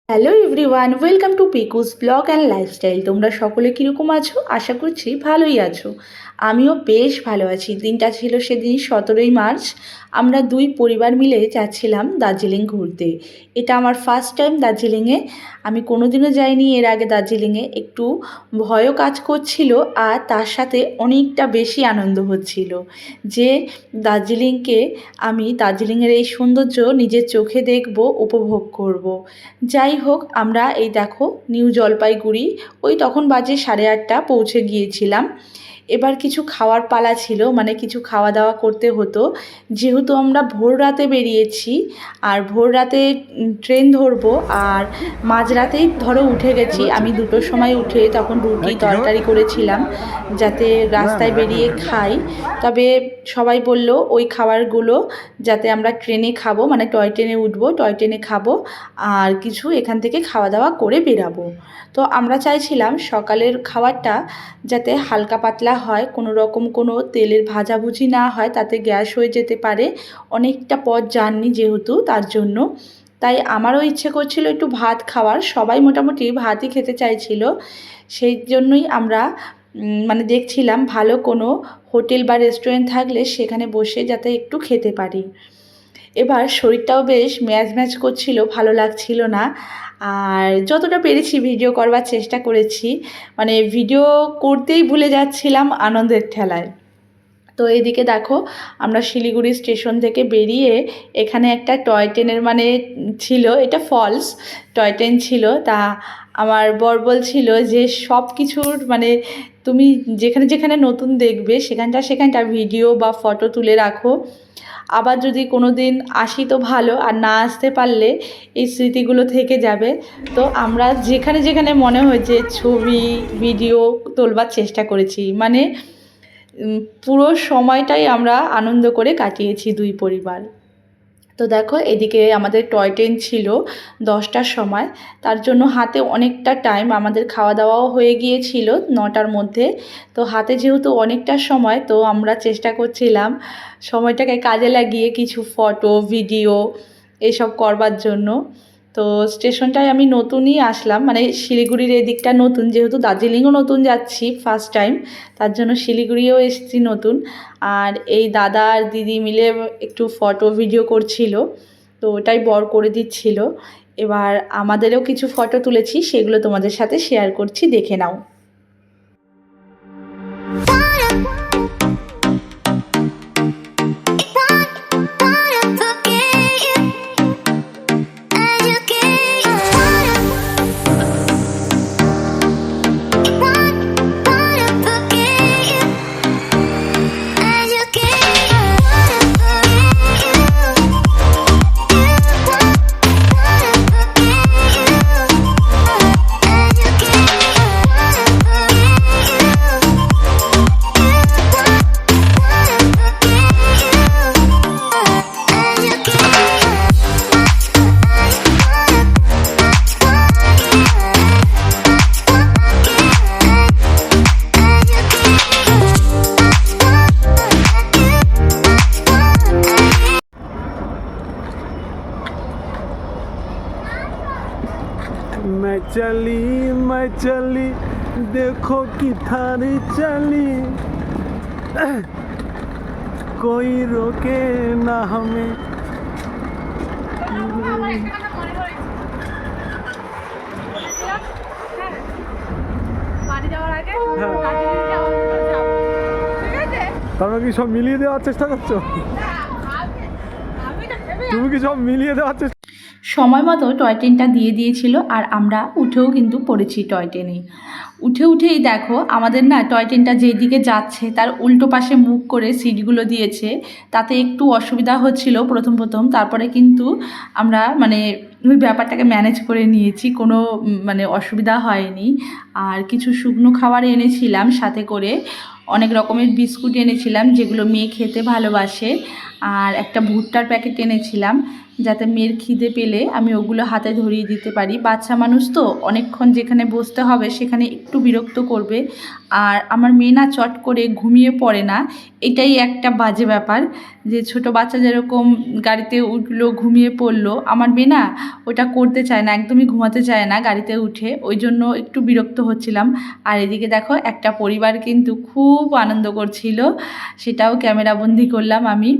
Hello everyone, welcome to পিকুস blog and lifestyle. তোমরা সকলে কীরকম আছো? আশা করছি ভালোই আছো। আমিও বেশ ভালো আছি। দিনটা ছিল সেদিন 17ই মার্চ। আমরা দুই পরিবার মিলে যাচ্ছিলাম দার্জিলিং ঘুরতে। এটা আমার ফার্স্ট টাইম দার্জিলিংয়ে। আমি কোনোদিনও যাইনি এর আগে দার্জিলিংয়ে। একটু ভয়ও কাজ করছিল আর তার সাথে অনেকটা বেশি আনন্দ হচ্ছিল যে আমি দার্জিলিংয়ের এই সৌন্দর্য নিজের চোখে দেখব, উপভোগ করব। যাই হোক, আমরা এই দেখো নিউ জলপাইগুড়ি ওই তখন বাজে 8:30 পৌঁছে গিয়েছিলাম। এবার কিছু খাওয়ার পালা ছিল, মানে কিছু খাওয়া দাওয়া করতে হতো। যেহেতু আমরা ভোর রাতে বেরিয়েছি আর ভোর রাতে ট্রেন ধরবো, আর মাঝরাতেই ধরো উঠে গেছি। আমি 2টোর সময় উঠে তখন রুটি তরকারি করেছিলাম যাতে রাস্তায় বেরিয়ে খাই। তবে সবাই বলল ওই খাবারগুলো যাতে আমরা ট্রেনে খাবো, মানে টয় ট্রেনে উঠবো, টয় ট্রেনে খাবো আর কিছু এখান থেকে খাওয়া দাওয়া করে বেরাবো। তো আমরা চাইছিলাম সকালের খাবারটা যাতে হালকা পাতলা হয়, কোনো রকম কোনো তেলের ভাজাভুজি না হয়, তাতে গ্যাস হয়ে যেতে পারে। অনেকটা পথ জার্নি যেহেতু, তার জন্য তাই আমারও ইচ্ছে করছিল একটু ভাত খাওয়ার। সবাই মোটামুটি ভাতই খেতে চাইছিল। সেই জন্যই আমরা মানে দেখছিলাম ভালো কোনো হোটেল বা রেস্টুরেন্ট থাকলে সেখানে বসে যাতে একটু খেতে পারি। এবার শরীরটাও বেশ ম্যাজ ম্যাজ করছিল, ভালো লাগছিল না। আর যতটা পেরেছি ভিডিও করবার চেষ্টা করেছি, মানে ভিডিও করতেই ভুলে যাচ্ছিলাম আনন্দের ঠেলায়। তো এইদিকে দেখো আমরা শিলিগুড়ি স্টেশন থেকে বেরিয়ে এখানে একটা টয় ট্রেনের মানে ছিল, এটা ফলস টয় ট্রেন ছিল। তা আমার বর বলছিল যে সব কিছুর মানে তুমি যেখানে যেখানে নতুন দেখবে সেখানটা ভিডিও বা ফটো তুলে রাখো। আবার যদি কোনো দিন আসি তো ভালো, আর না আসতে পারলে এই স্মৃতিগুলো থেকে যাবে। তো আমরা যেখানে যেখানে মনে হয়েছে ছবি ভিডিও তোলবার চেষ্টা করেছি, মানে পুরো সময়টাই আমরা আনন্দ করে কাটিয়েছি দুই পরিবার। তো দেখো এদিকে আমাদের টয় ট্রেন ছিল 10টার সময়, তার জন্য হাতে অনেকটা টাইম, আমাদের খাওয়া দাওয়াও হয়ে গিয়েছিল 9টার মধ্যে। তো হাতে যেহেতু অনেকটা সময়, তো আমরা চেষ্টা করছিলাম সময়টাকে কাজে লাগিয়ে কিছু ফটো ভিডিও এসব করবার জন্য। তো স্টেশনটায় আমি নতুনই আসলাম, মানে শিলিগুড়ির এদিকটা নতুন, যেহেতু দার্জিলিংও নতুন যাচ্ছি ফার্স্ট টাইম, তার জন্য শিলিগুড়িও এসেছি নতুন। আর এই দাদা আর দিদি মিলে একটু ফটো ভিডিও করছিল, তো ওটাই বর করে দিচ্ছিল। এবার আমাদেরও কিছু ফটো তুলেছি, সেগুলো তোমাদের সাথে শেয়ার করছি, দেখে নাও। मैं चली देखो किधर चली, कोई रोके ना हमें। তোমরা কি সব মিলিয়ে দেওয়ার চেষ্টা করছো? তুমি কি সব মিলিয়ে দেওয়ার চেষ্টা? সময় মতো টয় ট্রেনটা দিয়ে দিয়েছিল আর আমরা উঠেও কিন্তু পড়েছি টয় ট্রেনে। উঠেই দেখো আমাদের না টয় ট্রেনটা যেদিকে যাচ্ছে তার উল্টো পাশে মুখ করে সিটগুলো দিয়েছে, তাতে একটু অসুবিধা হচ্ছিল প্রথম তারপরে কিন্তু আমরা মানে ওই ব্যাপারটাকে ম্যানেজ করে নিয়েছি, কোনো মানে অসুবিধা হয়নি। আর কিছু শুকনো খাবার এনেছিলাম, সাথে করে অনেক রকমের বিস্কুট এনেছিলাম যেগুলো মেয়ে খেতে ভালোবাসে, আর একটা ভুট্টার প্যাকেট এনেছিলাম যাতে মেয়ের খিদে পেলে আমি ওগুলো হাতে ধরিয়ে দিতে পারি। বাচ্চা মানুষ তো অনেকক্ষণ যেখানে বসতে হবে সেখানে একটু বিরক্ত করবে, আর আমার মেয়ে না চট করে ঘুমিয়ে পড়ে না, এটাই একটা বাজে ব্যাপার। যে ছোট বাচ্চা যেরকম গাড়িতে উঠলো ঘুমিয়ে পড়লো, আমার মেয়ে না ওটা করতে চায় না, একদমই ঘুমাতে চায় না গাড়িতে উঠে, ওই জন্য একটু বিরক্ত হচ্ছিলাম। আর এদিকে দেখো একটা পরিবার কিন্তু খুব আনন্দ করছিল, সেটাও ক্যামেরাবন্দি করলাম আমি।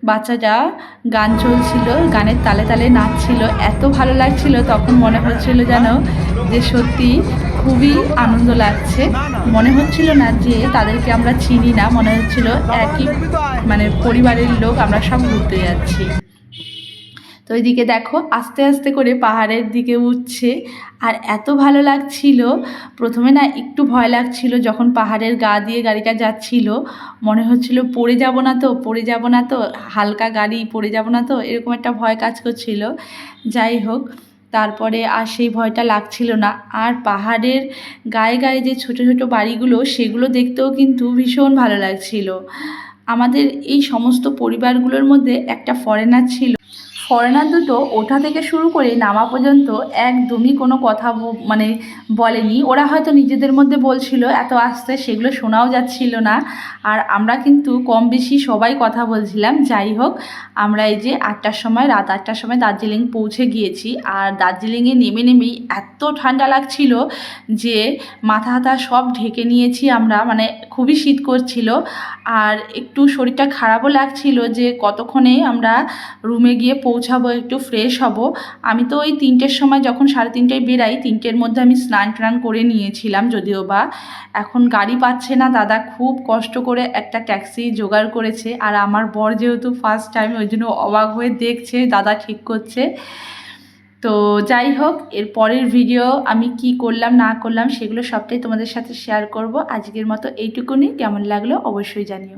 বাচ্চাটা গান চলছিল, গানের তালে তালে নাচছিল, এত ভালো লাগছিল, তখন মনে হচ্ছিল যেন যে সত্যি খুবই আনন্দ লাগছে। মনে হচ্ছিল না যে তাদেরকে আমরা চিনি না, মনে হচ্ছিল একই মানে পরিবারের লোক, আমরা সব ঘুরতে যাচ্ছি। তো ওইদিকে দেখো আস্তে আস্তে করে পাহাড়ের দিকে উঠছে, আর এত ভালো লাগছিল। প্রথমে না একটু ভয় লাগছিল যখন পাহাড়ের গা দিয়ে গাড়িটা যাচ্ছিল, মনে হচ্ছিল পড়ে যাব না তো, পড়ে যাব না তো, হালকা গাড়ি পড়ে যাব না তো, এরকম একটা ভয় কাজ করছিল। যাই হোক, তারপরে আর সেই ভয়টা লাগছিল না। আর পাহাড়ের গায়ে গায়ে যে ছোট ছোট বাড়িগুলো, সেগুলো দেখতেও কিন্তু ভীষণ ভালো লাগছিল। আমাদের এই সমস্ত পরিবারগুলোর মধ্যে একটা ফরেনার ছিল, ফরেনার দুটো ওঠা থেকে শুরু করে নামা পর্যন্ত একদমই কোনো কথা মানে বলেনি। ওরা হয়তো নিজেদের মধ্যে বলছিল এত আস্তে, সেগুলো শোনাও যাচ্ছিল না, আর আমরা কিন্তু কম বেশি সবাই কথা বলছিলাম। যাই হোক, আমরা এই যে রাত 8টার সময় দার্জিলিং পৌঁছে গিয়েছি, আর দার্জিলিংয়ে নেমে নেমেই এত ঠান্ডা লাগছিল যে মাথা হাতা সব ঢেকে নিয়েছি আমরা, মানে খুবই শীত করছিল, আর একটু শরীরটা খারাপও লাগছিল যে কতক্ষণে আমরা রুমে গিয়ে পৌঁছাবো, একটু ফ্রেশ হব। আমি তো ওই 3টের সময়, যখন 3:30টায় বেরাই, 3টের মধ্যে আমি স্নান টান করে নিয়েছিলাম। যদিও বা এখন গাড়ি পাচ্ছে না, দাদা খুব কষ্ট করে একটা ট্যাক্সি জোগাড় করেছে, আর আমার বর যেহেতু ফার্স্ট টাইম, ওই জন্য অবাক হয়ে দেখছে দাদা ঠিক করছে। তো যাই হোক, এর পরের ভিডিও আমি কি করলাম না করলাম সেগুলো সবটাই তোমাদের সাথে শেয়ার করব। আজকের মতো এইটুকুনি, কেমন লাগলো অবশ্যই জানিও।